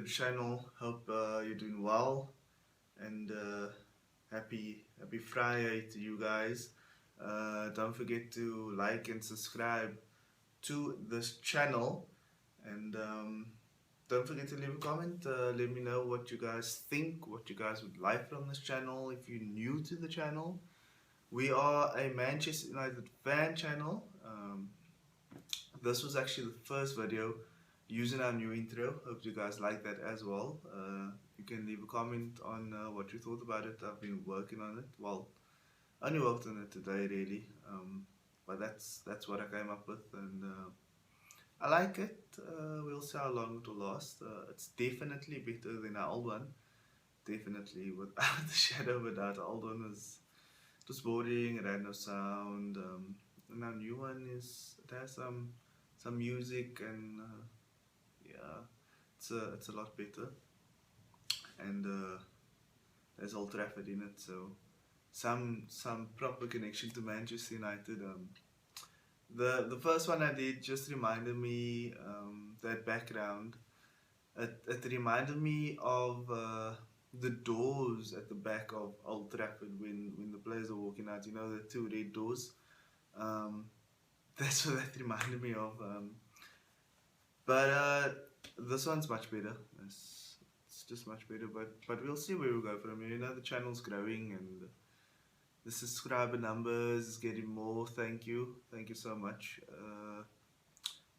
to the channel. Hope you're doing well, and happy Friday to you guys. Don't forget to like and subscribe to this channel, and don't forget to leave a comment. Let me know what you guys think, what you guys would like from this channel. If you're new to the channel, we are a Manchester United fan channel. This was actually the first video using our new intro. Hope you guys like that as well. You can leave a comment on what you thought about it. I've been working on it. Well, I only worked on it today really, but that's what I came up with, and I like it. We'll see how long it will last. It's definitely better than our old one. Definitely, without the shadow of a doubt. The old one was boring. It had no sound. And our new one it has some music, and yeah, it's a lot better, and there's Old Trafford in it, so some proper connection to Manchester United. The first one I did just reminded me, that background. It reminded me of the doors at the back of Old Trafford when the players are walking out. You know, the two red doors. Um, that's what that reminded me of. But this one's much better. It's just much better. But we'll see where we go from here. You know, the channel's growing, and the subscriber numbers is getting more. Thank you so much.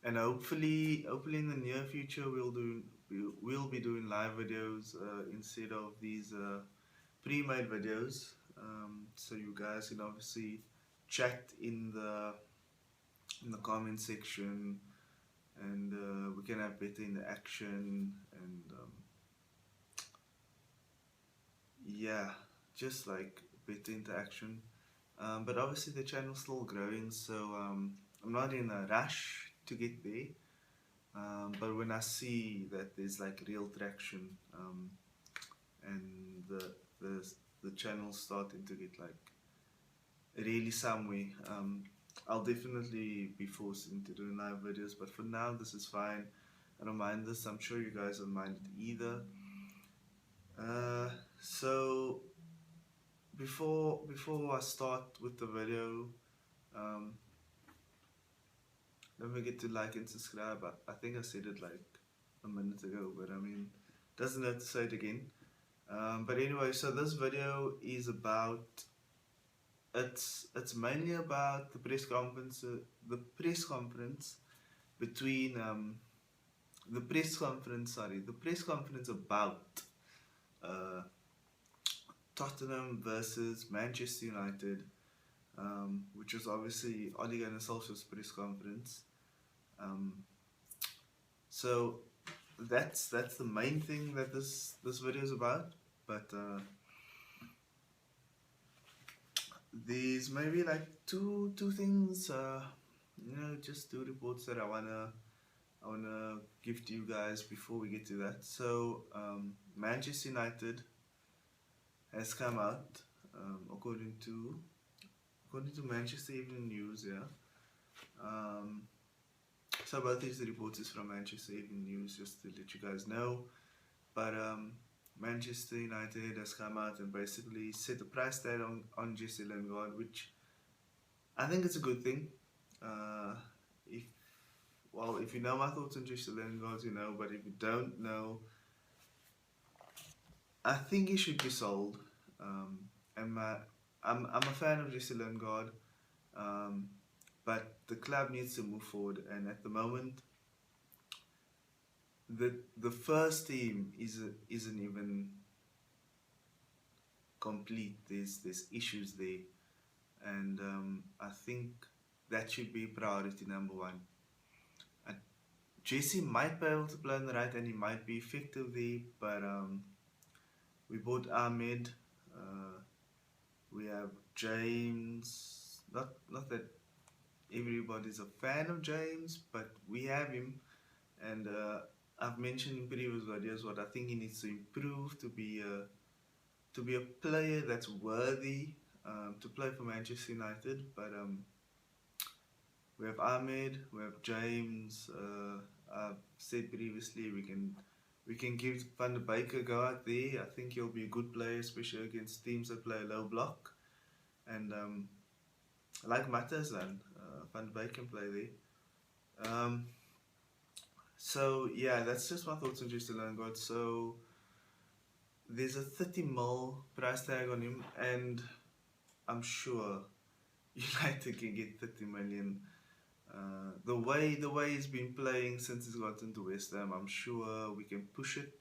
And hopefully in the near future we'll be doing live videos instead of these pre-made videos. So you guys can obviously chat in the comment section, and we can have better interaction, and yeah, just like better interaction. But obviously the channel's still growing, so I'm not in a rush to get there. But when I see that there's like real traction, and the channel's starting to get like really somewhere, I'll definitely be forced into doing live videos. But for now, this is fine. I don't mind this. I'm sure you guys don't mind it either. So before I start with the video, um, don't forget to like and subscribe. I think I said it like a minute ago, but I mean, doesn't hurt to say it again. But anyway, so this video is about, it's mainly about the press conference, between the press conference about uh, Tottenham versus Manchester United, which was obviously Ole Gunnar Solskjaer's press conference. So that's the main thing that this video is about. But there's maybe like two things, just two reports that I wanna give to you guys before we get to that. So Manchester United has come out, according to Manchester Evening News, yeah. So both these reports is from Manchester Evening News, just to let you guys know. But Manchester United has come out and basically set a price tag on Jesse Lingard, which I think it's a good thing. If you know my thoughts on Jesse Lingard, you know. But if you don't know, I think he should be sold. I'm a fan of Jesse Lingard, but the club needs to move forward. And at the moment, the first team isn't even complete. There's issues there, and I think that should be priority number one. Jesse might be able to play on the right, and he might be effective there, but we bought Ahmed. We have James. Not that everybody's a fan of James, but we have him, and I've mentioned in previous videos what I think he needs to improve to be a player that's worthy to play for Manchester United. But we have Ahmed, we have James. I've said previously we can We can give Van der Beek a go out there. I think he'll be a good player, especially against teams that play a low block. And like Matters and Van der Beek can play there. So yeah, that's just my thoughts on Justin Lingard. So there's a 30 mil price tag on him, and I'm sure United can get 30 million. The way he's been playing since he's gotten to West Ham, I'm sure we can push it.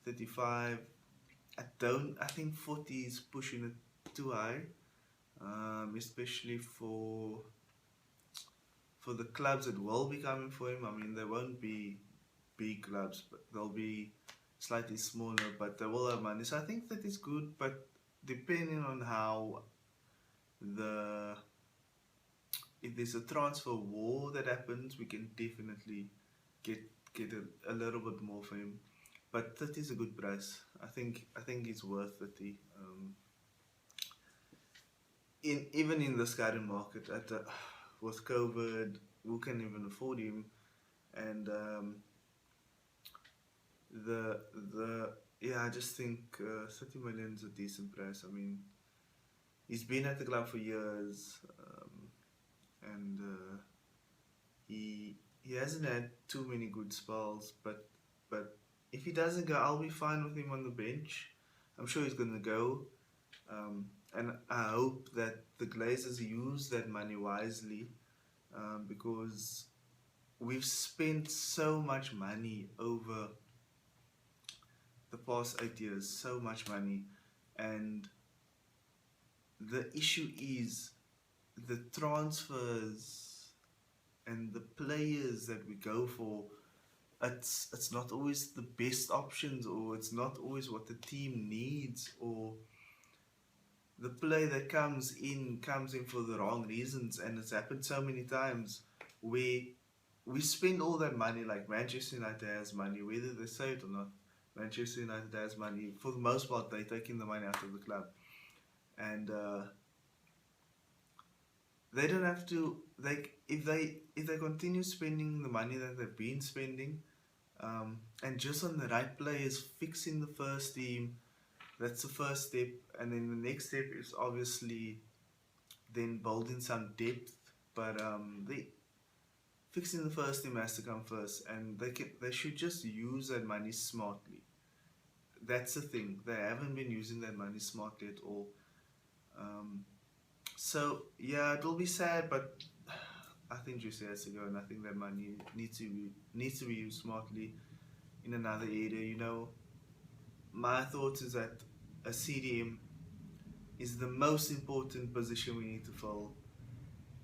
35. I think 40 is pushing it too high, especially for the clubs that will be coming for him. I mean, they won't be big clubs, but they'll be slightly smaller, but they will have money. So I think that is good, but depending on how the if there's a transfer war that happens, we can definitely get get a little bit more for him. But 30 is a good price. I think it's worth 30. Even in the current market, with COVID, who can even afford him? And the yeah, I just think 30 million is a decent price. I mean, he's been at the club for years, and he hasn't had too many good spells. But if he doesn't go, I'll be fine with him on the bench. I'm sure he's gonna go, and I hope that the Glazers use that money wisely, because we've spent so much money over the past 8 years, so much money, and the issue is the transfers and the players that we go for. It's not always the best options, or it's not always what the team needs, or the player that comes in for the wrong reasons. And it's happened so many times where we spend all that money. Like Manchester United has money, whether they say it or not. Manchester United has money. For the most part, they're taking the money out of the club, and they don't have to. Like if they continue spending the money that they've been spending, and just on the right players, fixing the first team. That's the first step, and then the next step is obviously then building some depth. But they fixing the first team has to come first, and they should just use that money smartly. That's the thing. They haven't been using that money smartly at all. Um, so yeah, it will be sad, but I think Jose has to go, and I think that money needs to be used smartly in another area. My thoughts is that a CDM is the most important position we need to fill.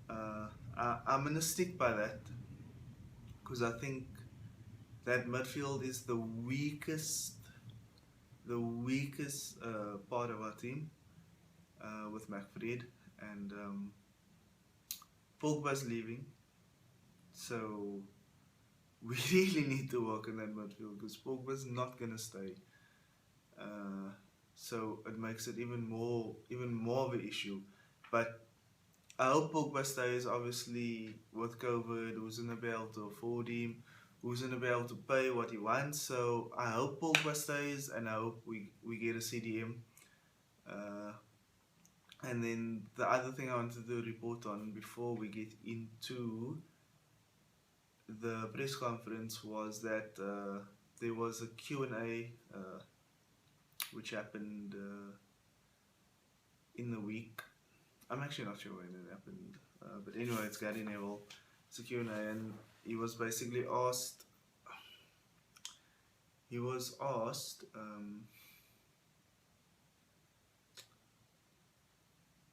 I'm gonna stick by that because I think that midfield is the weakest part of our team, with McFred, and Pogba's leaving, so we really need to work on that midfield because Pogba's not gonna stay. Uh, so it makes it even more of an issue. But I hope Pogba stays. Obviously, with COVID, who's gonna be able to afford him? Who's gonna be able to pay what he wants? So I hope Pogba stays, and I hope we get a CDM. Uh, and then the other thing I wanted to report on before we get into the press conference was that there was a Q&A which happened in the week. I'm actually not sure when it happened, but anyway, it's Gary Neville. It's a Q&A, and he was basically asked.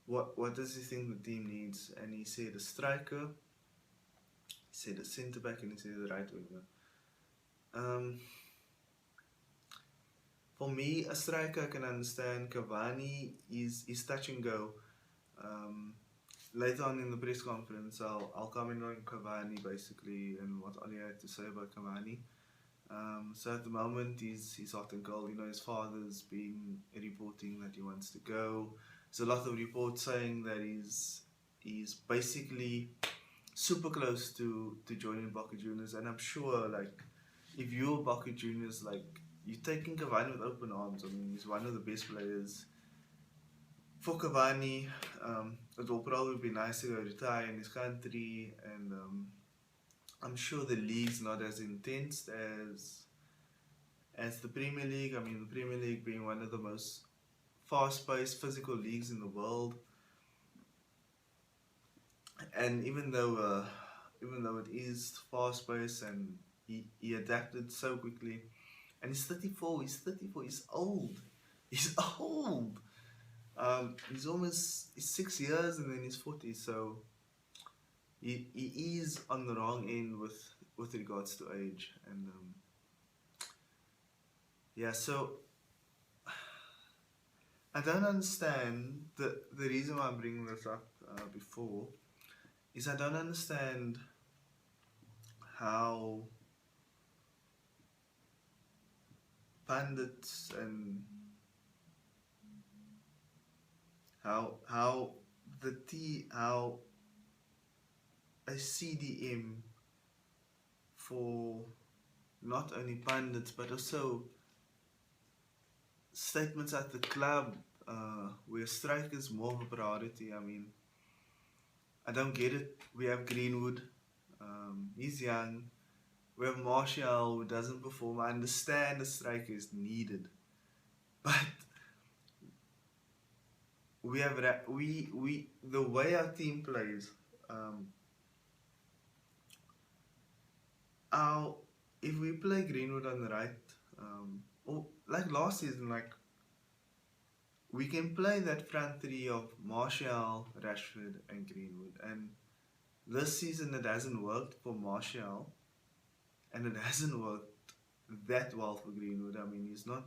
What does he think the team needs, and he said a striker, he said a centre back, and he said a right winger. For me, a striker I can understand. Cavani is touch and go. Later on in the press conference, I'll comment on Cavani basically and what Oli had to say about Cavani. So at the moment, he's hot and cold. His father's been reporting that he wants to go. There's a lot of reports saying that he's basically super close to joining Boca Juniors, and I'm sure if you're Baku Juniors, like you're taking Cavani with open arms. I mean, he's one of the best players. For Cavani, it will probably be nice to go retire in his country, and I'm sure the league's not as intense as the Premier League. I mean, the Premier League being one of the most fast-paced physical leagues in the world, and even though it is fast-paced and he adapted so quickly, and he's 34. He's 34. He's old. He's old. He's 6 years and then he's 40. So he is on the wrong end with regards to age, and yeah. So I don't understand the reason why I'm bringing this up before is I don't understand how pundits and how how a CDM for not only pundits but also statements at the club where striker is more of a priority. I mean, I don't get it. We have Greenwood, he's young. We have Martial who doesn't perform. I understand the striker is needed, but we have we the way our team plays. Our if we play Greenwood on the right, or like last season, like we can play that front three of Martial, Rashford, and Greenwood. And this season it hasn't worked for Martial, and it hasn't worked that well for Greenwood. I mean, he's not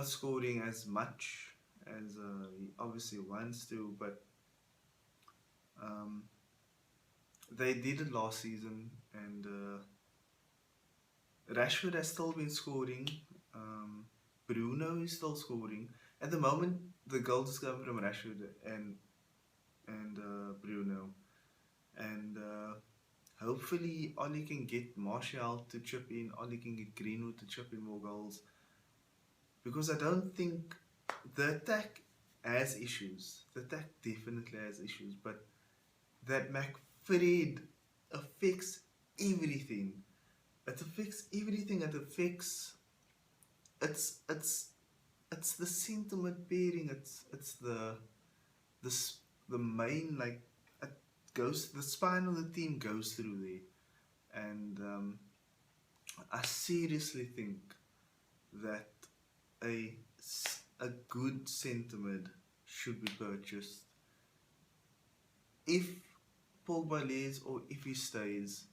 scoring as much as he obviously wants to, but they did it last season, and Rashford has still been scoring. Bruno is still scoring. At the moment, the goals come from Rashford and Bruno, and hopefully Ollie can get Martial to chip in. Ollie can get Greenwood to chip in more goals, because I don't think the attack has issues. The attack definitely has issues, but that McFred affects everything. It affects everything. It affects. It's the sentiment pairing. It's the main, like, it goes, the spine of the team goes through there, and I seriously think that a good sentiment should be purchased. If Pogba leaves or if he stays,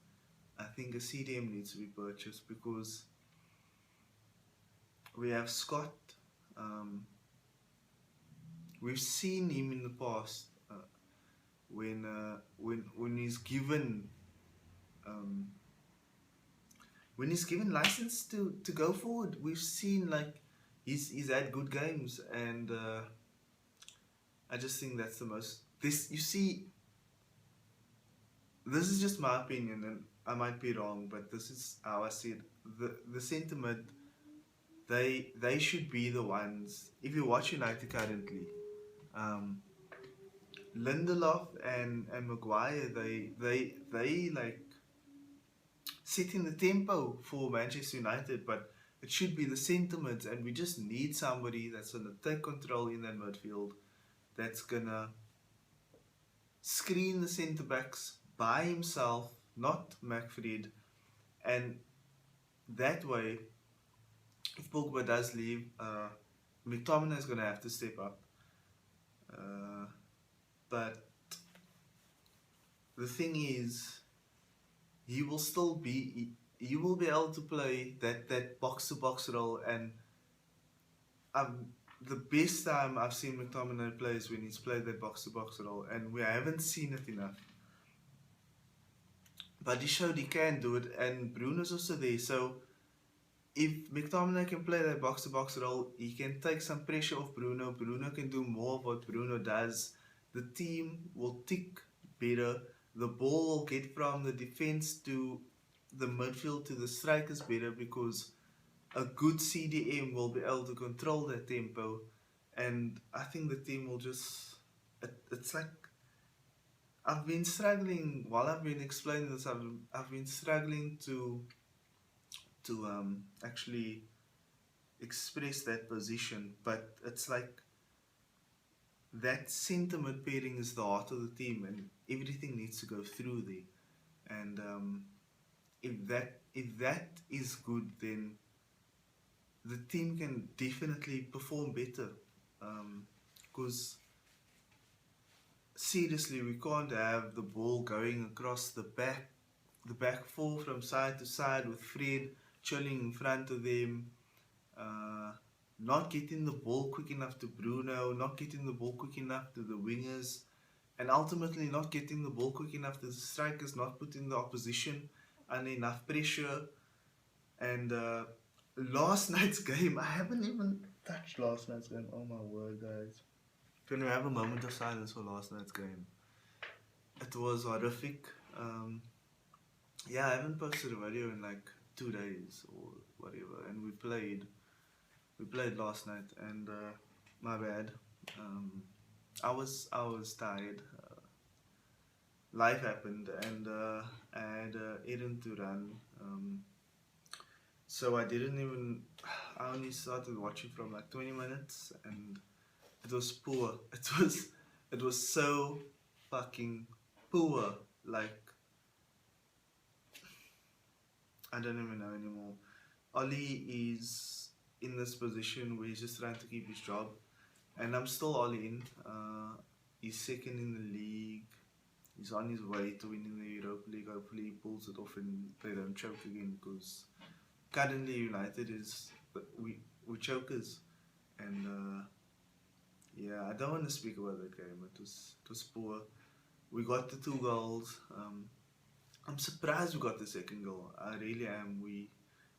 I think a CDM needs to be purchased, because we have Scott. We've seen him in the past when he's given license to go forward. We've seen, like, he's had good games, and I just think that's the most. This, you see, this is just my opinion, and I might be wrong, but this is how I see it. The sentiment, they should be the ones. If you watch United currently, Lindelof and Maguire, they like setting the tempo for Manchester United, but it should be the sentiment, and we just need somebody that's gonna take control in that midfield, that's gonna screen the centre backs by himself, not McFred, and that way, if Pogba does leave, McTominay is gonna have to step up. But the thing is, he will still be. He will be able to play that box to box role, and the best time I've seen McTominay play is when he's played that box to box role, and we haven't seen it enough. But he showed he can do it, and Bruno's also there. So if McTominay can play that box to box role, he can take some pressure off Bruno. Bruno can do more of what Bruno does. The team will tick better. The ball will get from the defense to the midfield to the strikers better, because a good CDM will be able to control that tempo, and I think the team will just. It's like I've been struggling while I've been explaining this. I've been struggling to actually express that position, but it's like that centre mid pairing is the heart of the team, and everything needs to go through there. And if that is good, then the team can definitely perform better. Because seriously, we can't have the ball going across the back four from side to side with Fred chilling in front of them, uh, not getting the ball quick enough to Bruno, not getting the ball quick enough to the wingers, and ultimately not getting the ball quick enough to the strikers, not putting the opposition under enough pressure. And last night's game, I haven't even touched last night's game. Oh my word, guys. Can we have a moment of silence for last night's game? It was horrific. Um, yeah, I haven't posted a video in like 2 days or whatever, and we played last night, and my bad. Um, I was tired. Life happened, and I had errand to run. So I didn't even. I only started watching from like 20 minutes, and it was poor. It was so fucking poor. Like I don't even know anymore. Ollie is in this position where he's just trying to keep his job, and I'm still all in. He's second in the league. He's on his way to winning the Europa League. Hopefully, he pulls it off and they don't choke again. Because currently, United is we chokers, and yeah, I don't want to speak about that game. It was poor. We got the 2 goals. I'm surprised we got the second goal. I really am. We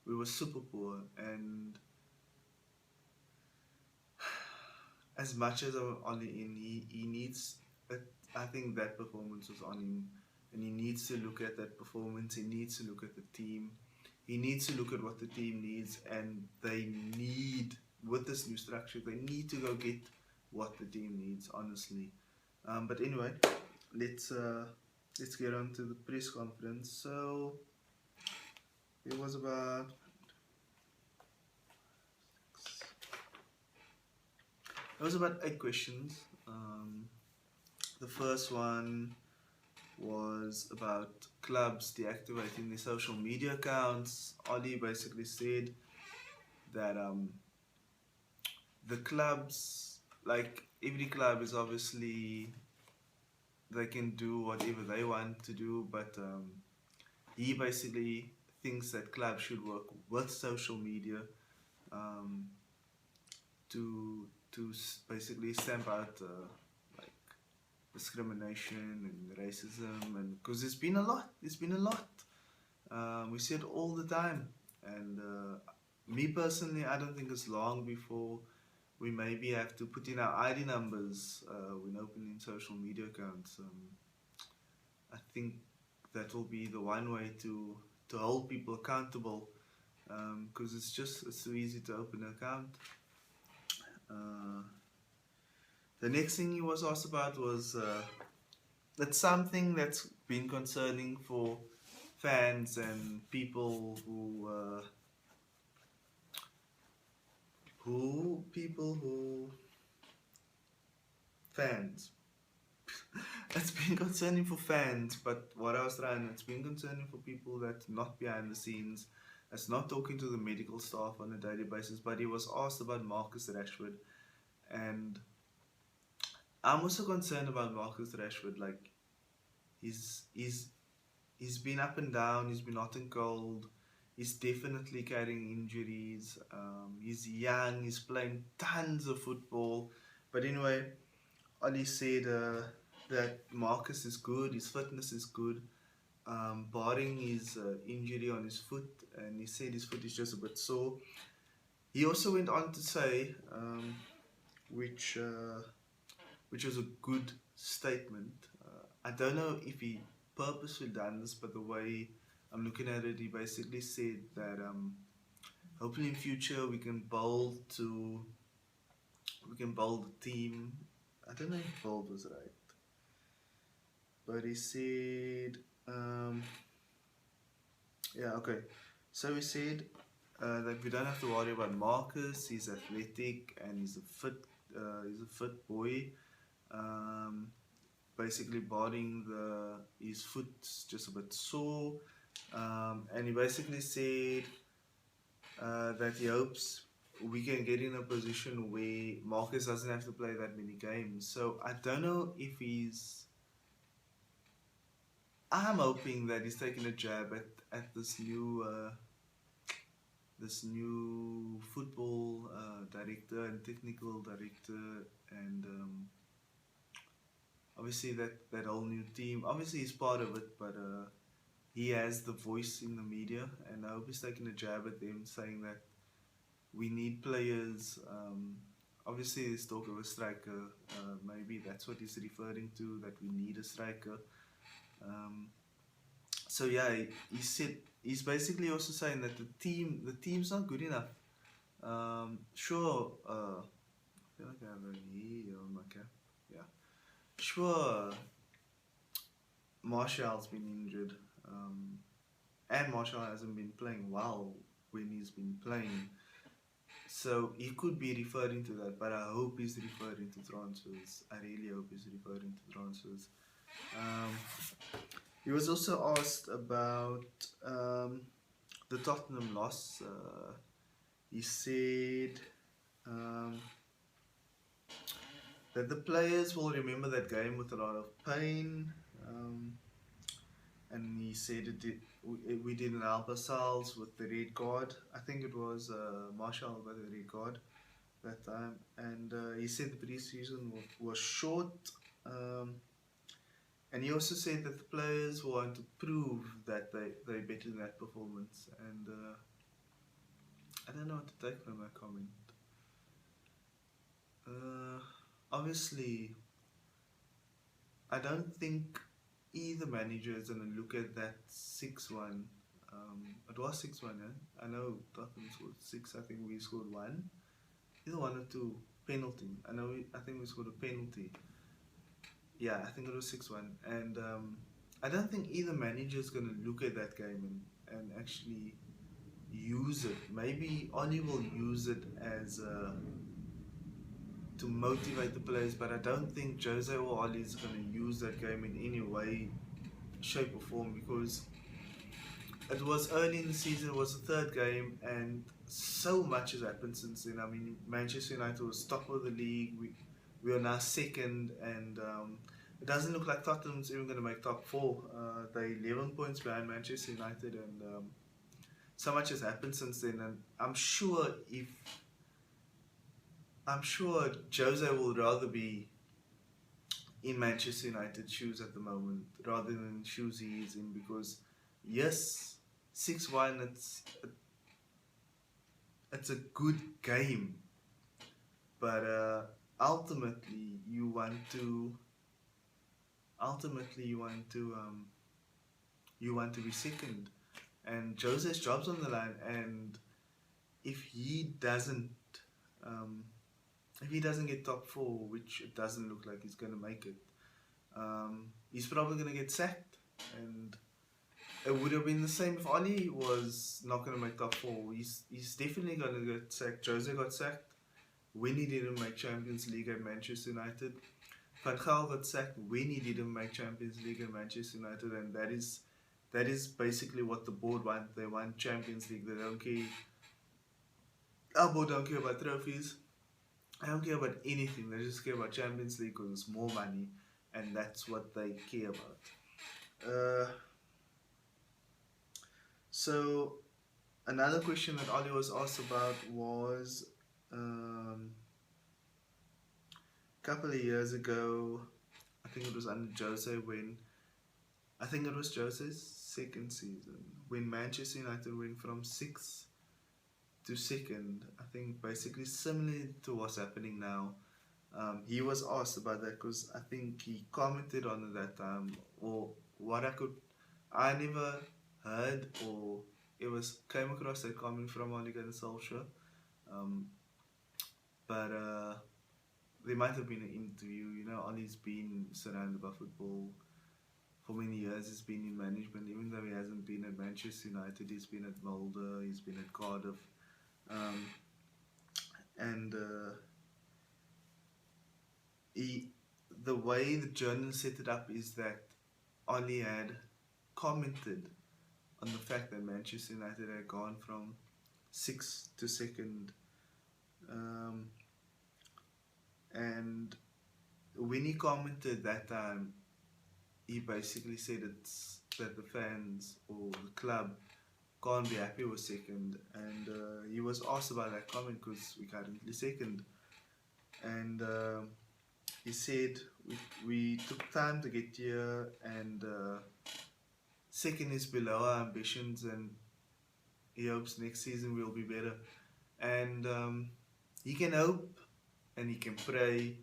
were super poor, and as much as I'm on in, he needs. I think that performance was on him, and he needs to look at that performance. He needs to look at the team. He needs to look at what the team needs, and they need, with this new structure, they need to go get what the team needs. Honestly, but anyway, let's let's get on to the press conference. So it was about It was about 8 questions. The first one was about clubs deactivating their social media accounts. Ollie basically said that the clubs, like every club, is obviously they can do whatever they want to do, but he basically thinks that clubs should work with social media um, to basically stamp out like discrimination and racism, and because there's been a lot. We see it all the time, and me personally, I don't think it's long before we maybe have to put in our ID numbers when opening social media accounts. I think that will be the one way to hold people accountable, because it's too easy to open an account. The next thing he was asked about was that's something that's been concerning for fans and people who fans. It's been concerning for fans, but what I was trying, it's been concerning for people that's not behind the scenes, that's not talking to the medical staff on a daily basis. But he was asked about Marcus Rashford, and I'm also concerned about Marcus Rashford. Like he's been up and down. He's been hot and cold. He's definitely carrying injuries. He's young. He's playing tons of football. But anyway, Ali said that Marcus is good. His fitness is good, barring his injury on his foot. And he said his foot is just a bit sore. He also went on to say, which which was a good statement. I don't know if he purposely done this, but the way I'm looking at it. He basically said that hopefully in future we can build a team. I don't know if build was right, but he said yeah, okay. So he said that we don't have to worry about Marcus. He's athletic and he's a fit boy. Um, basically, barring his foot's just a bit sore. And he basically said that he hopes we can get in a position where Marcus doesn't have to play that many games. So I don't know if he's. I'm hoping that he's taking a jab at this new football director and technical director, and obviously that whole new team. Obviously he's part of it, but he has the voice in the media, and I hope he's taking a jab at them, saying that we need players. Obviously, there's talk of a striker. Maybe that's what he's referring to. That we need a striker. Um, so yeah, he said he's basically also saying that the team's not good enough. Sure. I feel like I have a hair on my cap. Yeah. Sure. Martial's been injured, and Martial hasn't been playing well when he's been playing. So he could be referring to that, but I hope he's referring to transfers. I really hope he's referring to transfers. Um, he was also asked about the Tottenham loss. He said that the players will remember that game with a lot of pain. And he said we didn't help ourselves with the red card. I think it was Marshall got the red card that time, and he said the preseason was short, and he also said that the players want to prove that they better than that performance, and I don't know what to take from that comment. Obviously, I don't think either manager is going to look at that 6-1. It was 6-1, yeah? I know Tottenham scored 6, I think we scored 1. Either 1 or 2 penalty. I think we scored a penalty. Yeah, I think it was 6-1. And I don't think either manager is going to look at that game and actually use it. Maybe Oli will use it as to motivate the players, but I don't think Jose or Oli is going to use that game in any way, shape or form, because it was early in the season, it was the third game, and so much has happened since then. I mean, Manchester United was top of the league, we are now second, and it doesn't look like Tottenham's even going to make top 4. They're 11 points behind Manchester United, and so much has happened since then, and I'm sure Jose will rather be in Manchester United shoes at the moment rather than shoes he is in, because yes, 6-1, it's a good game, but ultimately you want to be second, and Jose's job's on the line, and if he doesn't get top 4, which it doesn't look like he's going to make it, he's probably going to get sacked. And it would have been the same if Oli was not going to make top 4. He's definitely going to get sacked. Jose got sacked when he didn't make Champions League at Manchester United. Van Gaal got sacked when he didn't make Champions League at Manchester United, and that is basically what the board want. They want Champions League. They don't care. Our board don't care about trophies. I don't care about anything. They just care about Champions League because it's more money, and that's what they care about. So another question that Oli was asked about was a couple of years ago, I think it was under Jose I think it was Jose's second season when Manchester United went from 6th to 2nd. I think basically similar to what's happening now. He was asked about that because I think he commented on it that time, or what I never heard or came across that comment from Ole Gunnar Solskjaer. Um, but there might have been an interview. You know, Ollie's been surrounded by football for many years. He's been in management, even though he hasn't been at Manchester United. He's been at Mulder. He's been at Cardiff, um, and he, the way the journal set it up is that Ollie had commented on the fact that Manchester United had gone from sixth to second, um, and when he commented that time, he basically said it's that the fans or the club can't be happy with second, and he was asked about that comment because we're currently second, and he said we took time to get here, and second is below our ambitions, and he hopes next season will be better, and he can hope and he can pray,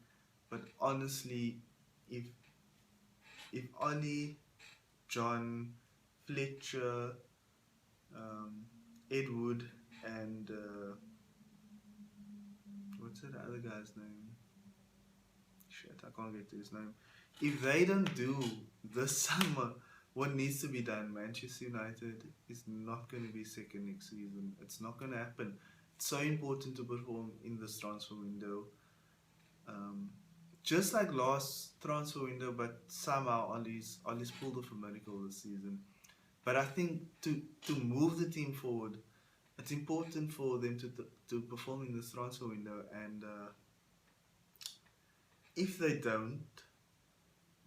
but honestly, if Ollie, John, Fletcher, Edward, and what's that other guy's name? Shit, I can't get to his name. If they don't do this summer what needs to be done, Manchester United is not going to be second next season. It's not going to happen. It's so important to perform in this transfer window. Just like last transfer window, but somehow Ollie's pulled off a miracle this season. But I think to move the team forward, it's important for them to perform in this transfer window. And if they don't,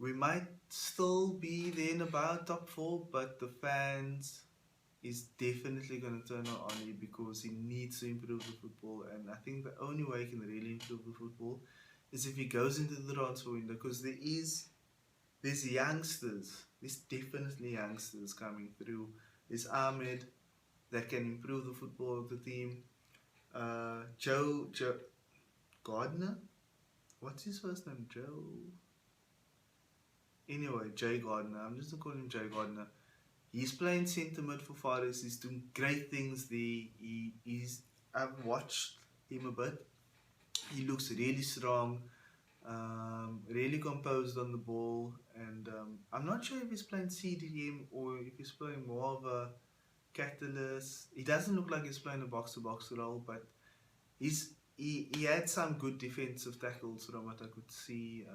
we might still be there in about top four, but the fans is definitely going to turn on Ollie because he needs to improve the football. And I think the only way he can really improve the football is if he goes into the transfer window, because there's youngsters. There's definitely youngsters coming through. There's Ahmed that can improve the football of the team. Joe Gardner? What's his first name? Joe? Anyway, Jay Gardner. I'm just going to call him Jay Gardner. He's playing centre mid for Forest. He's doing great things there. I've watched him a bit. He looks really strong, really composed on the ball, and I'm not sure if he's playing CDM or if he's playing more of a catalyst. He doesn't look like he's playing a box-to-box role, but he had some good defensive tackles from what I could see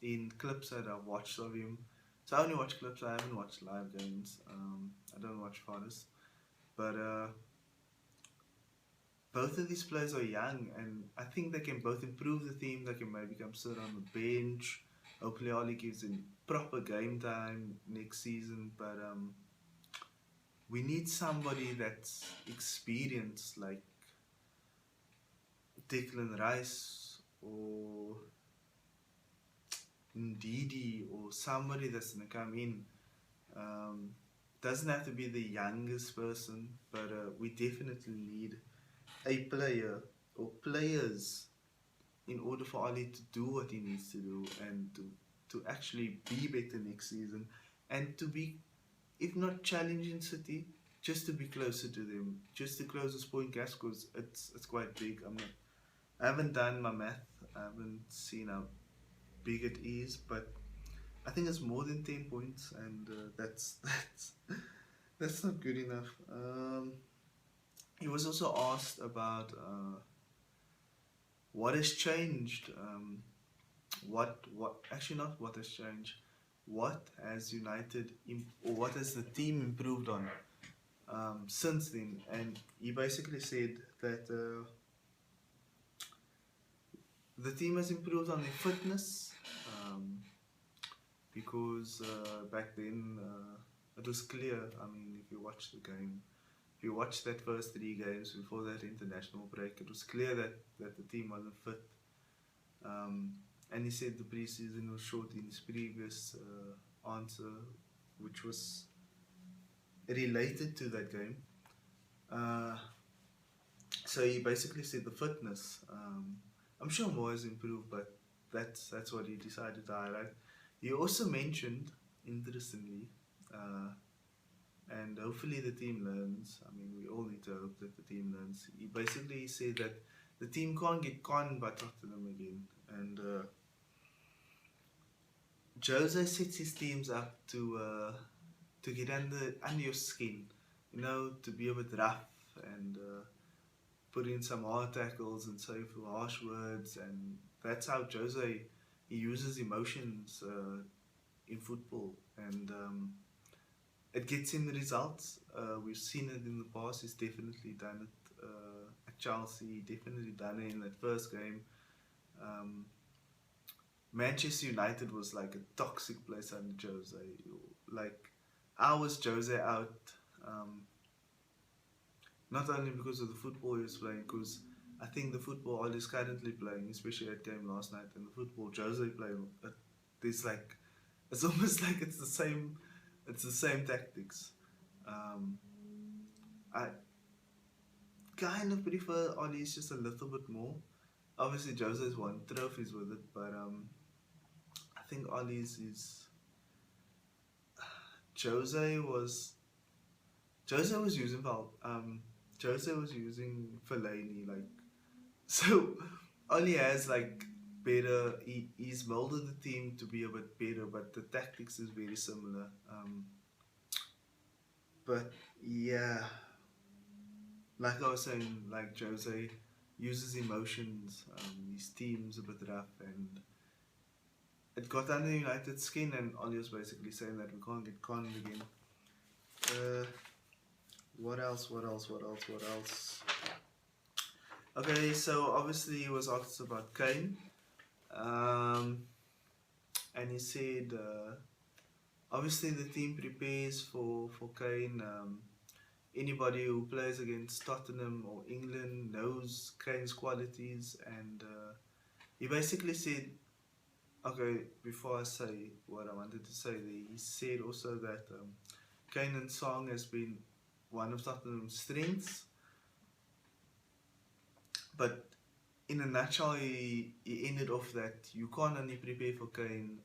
in clips that I've watched of him. So I only watch clips. I haven't watched live games. I don't watch Forest, but both of these players are young, and I think they can both improve the team. They can maybe come sit on the bench. Hopefully, Ollie gives them proper game time next season. But we need somebody that's experienced, like Declan Rice or Ndidi, or somebody that's gonna come in. Doesn't have to be the youngest person, but we definitely need a player or players in order for Ali to do what he needs to do, and to actually be better next season, and to be, if not challenging City, just to be closer to them, just to close this point gap, because it's quite big. I haven't done my math. I haven't seen how big it is, but I think it's more than 10 points, and that's not good enough. He was also asked about what has changed. What actually, not what has changed. What has United or what has the team improved on since then? And he basically said that the team has improved on their fitness, because back then it was clear. I mean, if you watch the game, if you watch that first 3 games before that international break, it was clear that the team wasn't fit. And he said the preseason was short in his previous answer, which was related to that game. So he basically said the fitness. I'm sure more has improved, but that's what he decided to highlight. He also mentioned, interestingly, and hopefully the team learns. I mean, we all need to hope that the team learns. He basically said that the team can't get conned by Tottenham again, and Jose sets his teams up to get under your skin, you know, to be a bit rough and put in some hard tackles and say a few harsh words, and that's how Jose he uses emotions in football, and it gets him the results. We've seen it in the past. He's definitely done it at Chelsea. Definitely done it in that first game. Um, Manchester United was like a toxic place under Jose. Like, I was Jose out, um, not only because of the football he was playing, because I think the football Ollie's currently playing, especially that game last night, and the football Jose playing, there's like, it's almost like it's the same tactics. Um, I kind of prefer Ollie's just a little bit more. Obviously, Jose's won trophies with it, but I think Ollie's is Jose was Jose was using Jose was using Fellaini, like, so Ollie has like better. He's molded the team to be a bit better, but the tactics is very similar. But yeah, like I was saying, like Jose uses emotions. His team's a bit rough, and it got under United's skin. And Ollie was basically saying that we can't get conned again. What else? What else? What else? What else? Okay, so obviously he was asked about Kane, and he said obviously the team prepares for Kane. Anybody who plays against Tottenham or England knows Kane's qualities, and he basically said, okay, before I say what I wanted to say, he said also that Kane and Song has been one of Tottenham's strengths, but in a nutshell, he ended off that you can't only prepare for Kane.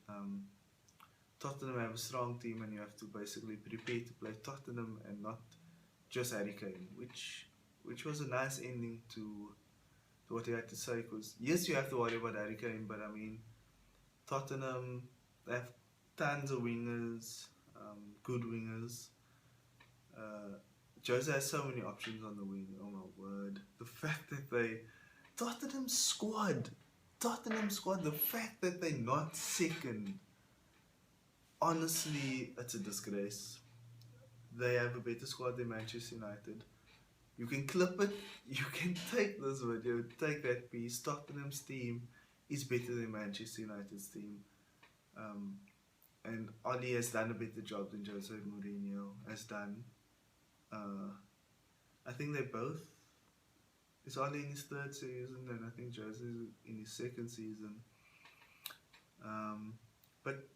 Tottenham have a strong team, and you have to basically prepare to play Tottenham and not just Harry Kane, which was a nice ending to what he had to say. Because yes, you have to worry about Harry Kane, but I mean, Tottenham, they have tons of wingers, good wingers. Jose has so many options on the wing. Oh my word! The fact that Tottenham squad, the fact that they're not second, honestly, it's a disgrace. They have a better squad than Manchester United. You can clip it, you can take this video, take that piece. Tottenham's team is better than Manchester United's team. And Oli has done a better job than Jose Mourinho has done. I think they both. It's Oli in his third season, and I think Jose is in his second season. But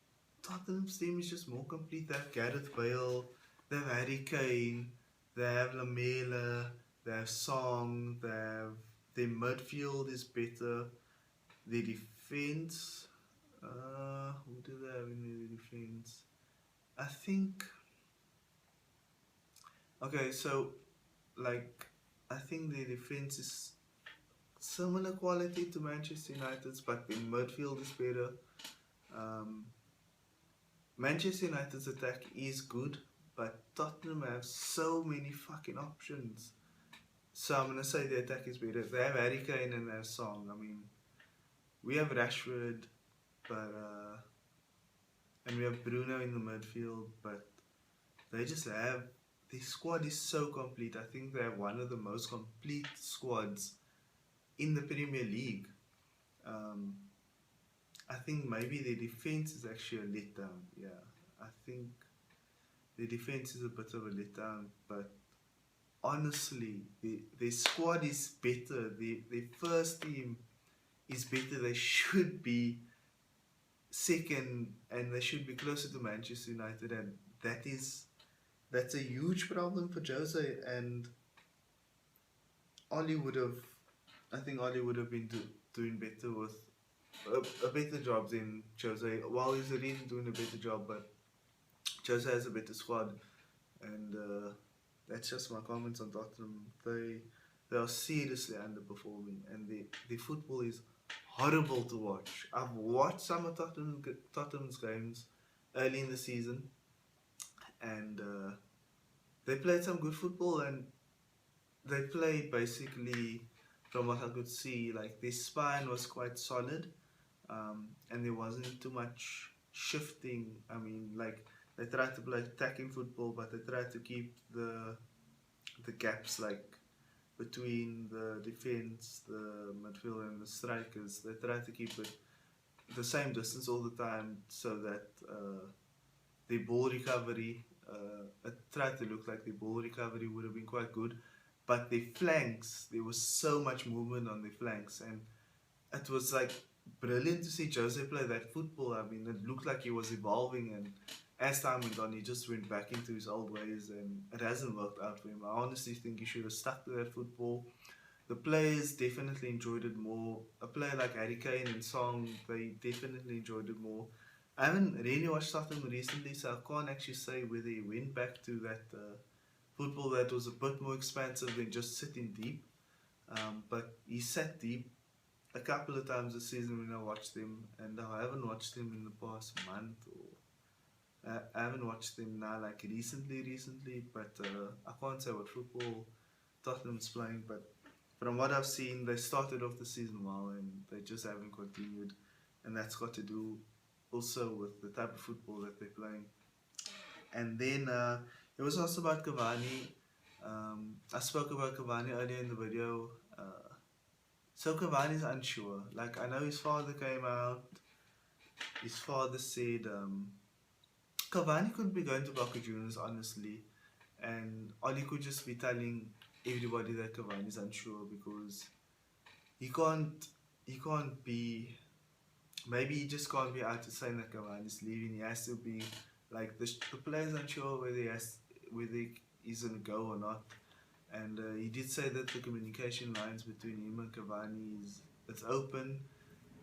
Tottenham's team is just more complete. They have Gareth Bale, they have Harry Kane, they have Lamela, they have Song, their midfield is better. Their defense, who do they have in their defense? I think. Okay, so like I think their defense is similar quality to Manchester United's, but their midfield is better. Manchester United's attack is good, but Tottenham have so many fucking options. So I'm gonna say the attack is better. They have Harry Kane and they have Song. I mean, we have Rashford, but and we have Bruno in the midfield, but they just have, their squad is so complete. I think they have one of the most complete squads in the Premier League. I think maybe their defense is actually a letdown. Yeah, I think their defense is a bit of a letdown, but honestly, their squad is better. Their first team is better. They should be second, and they should be closer to Manchester United, and that's a huge problem for Jose. And Oli would have, I think Oli would have been doing better with a better job than Jose. Well, he's already doing a better job, but Jose has a better squad. and that's just my comments on Tottenham. They are seriously underperforming, and the football is horrible to watch. I've watched some of Tottenham's games early in the season, and they played some good football, and they played basically, from what I could see, like their spine was quite solid, and there wasn't too much shifting. I mean, like they tried to play attacking football, but they tried to keep the gaps like between the defense, the midfield, and the strikers. They tried to keep it the same distance all the time, so that the ball recovery, it tried to look like the ball recovery would have been quite good, but the flanks, there was so much movement on the flanks, and it was like brilliant to see Jose play that football. I mean, it looked like he was evolving, and as time went on, he just went back into his old ways, and it hasn't worked out for him. I honestly think he should have stuck to that football. The players definitely enjoyed it more. A player like Harry Kane and Song, they definitely enjoyed it more. I haven't really watched Tottenham recently, so I can't actually say whether he went back to that football that was a bit more expansive than just sitting deep. But he sat deep a couple of times this season when I watched him, and I haven't watched him in the past month, or I haven't watched him now like recently. But I can't say what football Tottenham's playing, but from what I've seen, they started off the season well, and they just haven't continued, and that's got to do also with the type of football that they're playing. And then it was also about Cavani. I spoke about Cavani earlier in the video. So Cavani's unsure. Like, I know his father came out. His father said Cavani could be going to Boca Juniors, honestly, and Oli could just be telling everybody that Cavani's unsure because he can't he can't be, maybe he just can't be out to saying that Cavani's leaving. He has to be like the player's unsure whether he's gonna go or not. And he did say that the communication lines between him and Cavani is it's open,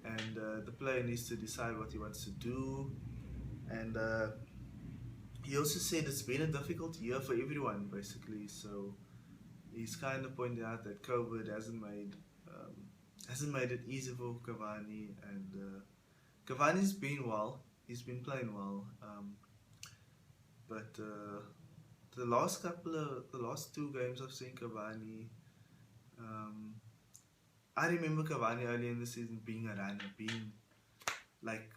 and the player needs to decide what he wants to do. And he also said it's been a difficult year for everyone, basically. So he's kind of pointed out that COVID hasn't made it easy for Cavani, and Cavani's been well. He's been playing well, but the last two games I've seen Cavani, um, I remember Cavani early in the season being a runner, like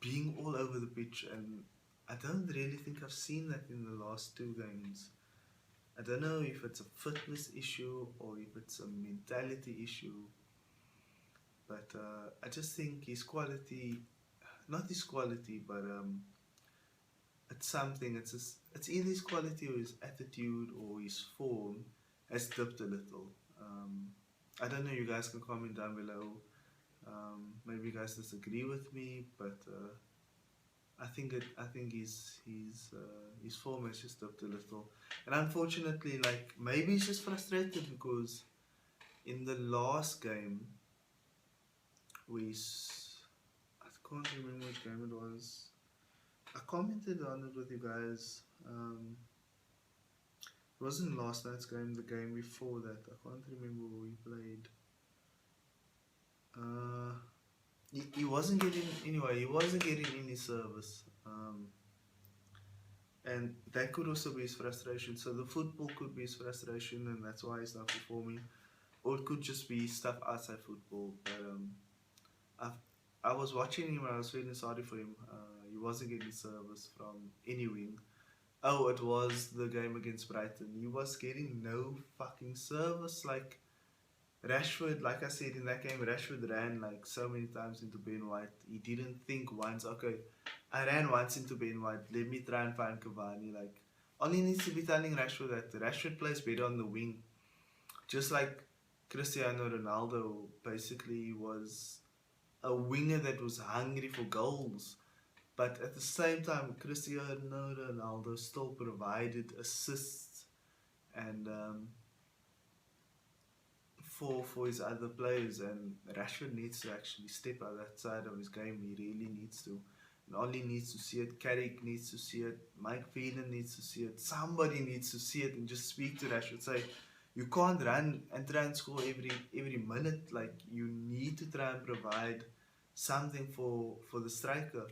being all over the pitch, and I don't really think I've seen that in the last two games. I don't know if it's a fitness issue or if it's a mentality issue, but I just think his quality, not his quality, but it's something. It's either his quality or his attitude or his form has dipped a little. I don't know. You guys can comment down below. Maybe you guys disagree with me, but I think his form has just dipped a little, and unfortunately, like maybe he's just frustrated because in the last game I can't remember which game it was. I commented on it with you guys. It wasn't last night's game, the game before that. I can't remember who we played. He wasn't getting, anyway, he wasn't getting any service. And that could also be his frustration. So the football could be his frustration, and that's why he's not performing. Or it could just be stuff outside football. But I was watching him and I was feeling sorry for him. He wasn't getting service from any wing. Oh, it was the game against Brighton. He was getting no fucking service. Like Rashford, like I said in that game, Rashford ran like so many times into Ben White. He didn't think once, okay, I ran once into Ben White, let me try and find Cavani. Like, all he needs to be telling Rashford that Rashford plays better on the wing. Just like Cristiano Ronaldo basically was a winger that was hungry for goals. But at the same time, Cristiano Ronaldo still provided assists and for his other players. And Rashford needs to actually step out that side of his game. He really needs to. And Ollie needs to see it. Carrick needs to see it. Mike Phelan needs to see it. Somebody needs to see it and just speak to Rashford. Say, you can't run and try and score every minute. Like, you need to try and provide something for the striker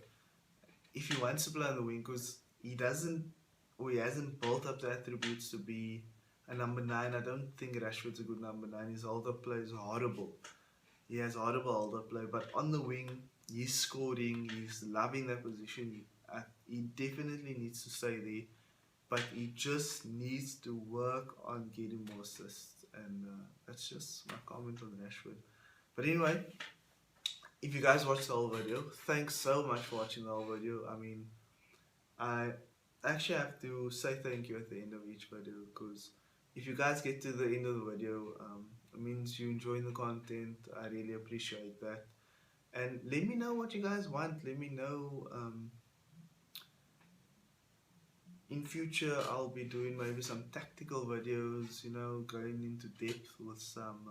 if he wants to play on the wing, because he doesn't, or he hasn't built up the attributes to be a number 9. I don't think Rashford's a good number 9. His hold-up play is horrible. He has horrible hold-up play, but on the wing, he's scoring, he's loving that position. He definitely needs to stay there, but he just needs to work on getting more assists, and that's just my comment on Rashford. But anyway, if you guys watched the whole video, thanks so much for watching the whole video. I mean, I actually have to say thank you at the end of each video, because if you guys get to the end of the video, it means you're enjoying the content. I really appreciate that. And let me know what you guys want. Let me know. In future, I'll be doing maybe some tactical videos, you know, going into depth with some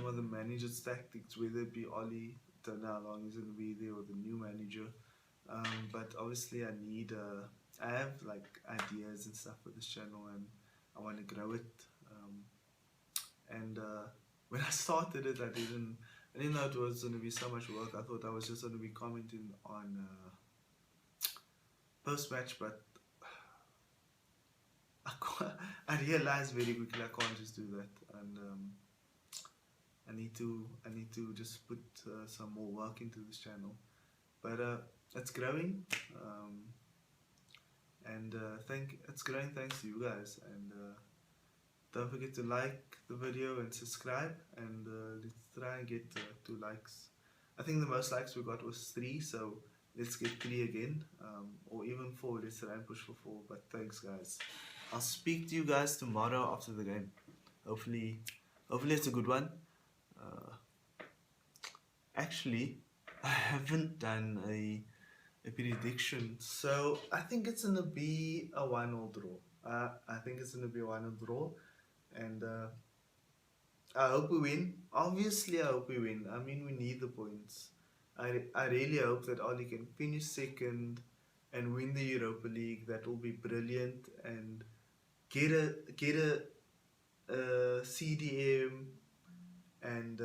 of the manager's tactics, whether it be Ollie, don't know how long he's going to be there, or the new manager. But obviously I have like ideas and stuff for this channel, and I want to grow it. And when I started it, I didn't know it was going to be so much work. I thought I was just going to be commenting on post-match, but I realized very quickly I can't just do that, and I need to just put some more work into this channel. But it's growing, and it's growing thanks to you guys. And don't forget to like the video and subscribe, and let's try and get 2 likes. I think the most likes we got was 3, so let's get 3 again, or even 4. Let's try and push for 4. But thanks, guys. I'll speak to you guys tomorrow after the game. Hopefully it's a good one. Actually, I haven't done a prediction, so I think it's gonna be a 1-1 draw. I think it's gonna be a 1-1 draw, and I hope we win. Obviously, I hope we win. I mean, we need the points. I really hope that Ollie can finish second and win the Europa League. That will be brilliant, and get a CDM, and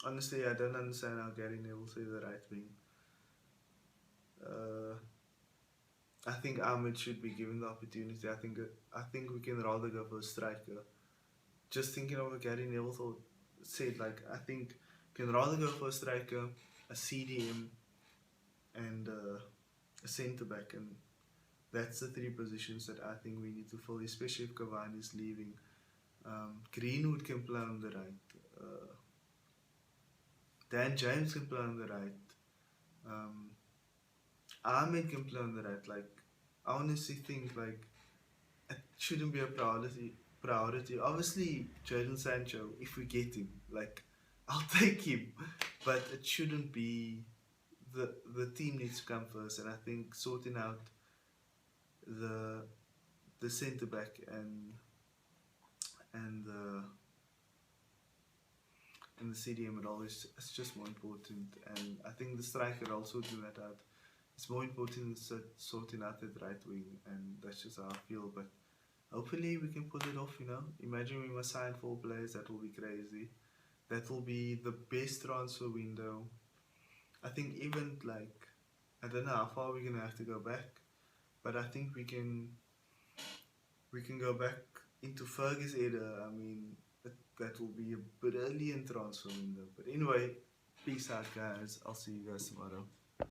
honestly, I don't understand how Gary Neville says the right wing. I think Ahmed should be given the opportunity. I think we can rather go for a striker. Just thinking of what Gary Neville said, like, I think we can rather go for a striker, a CDM, and a centre back, and that's the 3 positions that I think we need to fill, especially if Cavani is leaving. Greenwood can play on the right. Dan James can play on the right. Ahmed can play on the right. Like, I honestly think like it shouldn't be a priority. Obviously, Jadon Sancho, if we get him, like, I'll take him, but it shouldn't be. The team needs to come first, and I think sorting out the centre back and the CDM at all it's just more important, and I think the striker also do that out. It's more important than sorting out that right wing, and that's just how I feel. But hopefully we can pull it off, you know. Imagine we must sign 4 players, that will be crazy. That will be the best transfer window. I think even like, I don't know how far we're gonna have to go back, but I think we can go back into Fergie's era. I mean, that will be a brilliant transfer window. But anyway, peace out, guys. I'll see you guys tomorrow.